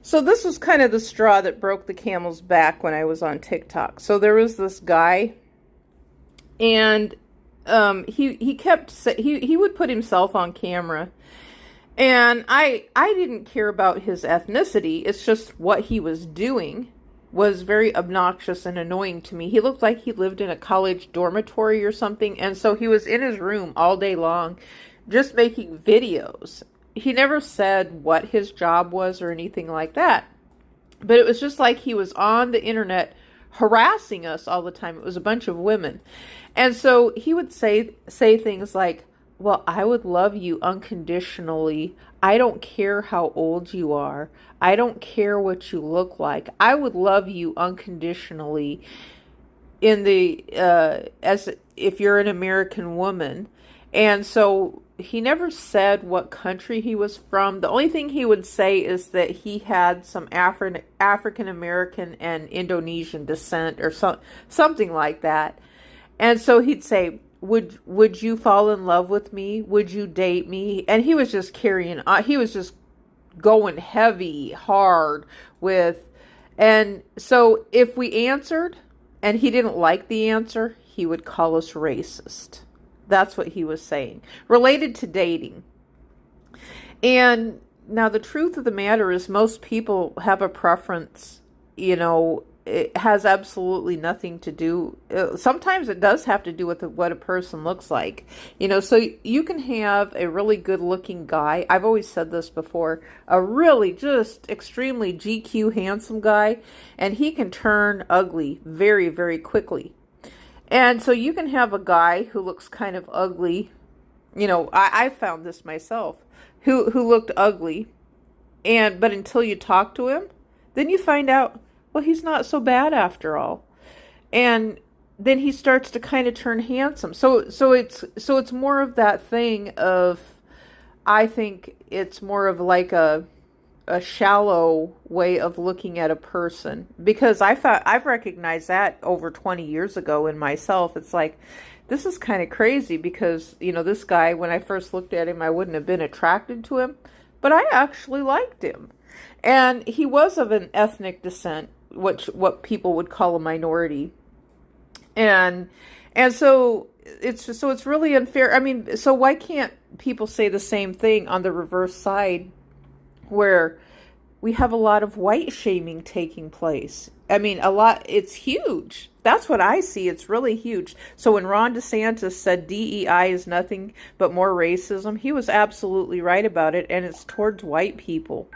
So this was kind of the straw that broke the camel's back when I was on TikTok. So there was this guy, and he would put himself on camera, and I didn't care about his ethnicity. It's just what he was doing was very obnoxious and annoying to me. He looked like he lived in a college dormitory or something, and so he was in his room all day long just making videos. He never said what his job was or anything like that. But it was just like he was on the internet harassing us all the time. It was a bunch of women. And so he would say things like, well, I would love you unconditionally. I don't care how old you are. I don't care what you look like. I would love you unconditionally in the as if you're an American woman. And so he never said what country he was from. The only thing he would say is that he had some African American and Indonesian descent or something like that. And so he'd say, would you fall in love with me? Would you date me? And he was just carrying on. He was just going heavy, hard with. And so if we answered and he didn't like the answer, he would call us racist. That's what he was saying, related to dating. And now the truth of the matter is most people have a preference, it has absolutely nothing to do. Sometimes it does have to do with what a person looks like, so you can have a really good looking guy. I've always said this before, a really just extremely GQ handsome guy, and he can turn ugly very, very quickly. And so you can have a guy who looks kind of ugly. I found this myself, who looked ugly, but until you talk to him, then you find out, well, he's not so bad after all. And then he starts to kind of turn handsome. So it's more of that thing of, I think it's more of like a shallow way of looking at a person, because I've recognized that over 20 years ago in myself. It's like, this is kind of crazy because, this guy, when I first looked at him, I wouldn't have been attracted to him, but I actually liked him. And he was of an ethnic descent, what people would call a minority. And so it's really unfair. I mean, so why can't people say the same thing on the reverse side, where we have a lot of white shaming taking place? I mean, it's huge. That's what I see. It's really huge. So when Ron DeSantis said DEI is nothing but more racism, he was absolutely right about it, and it's towards white people.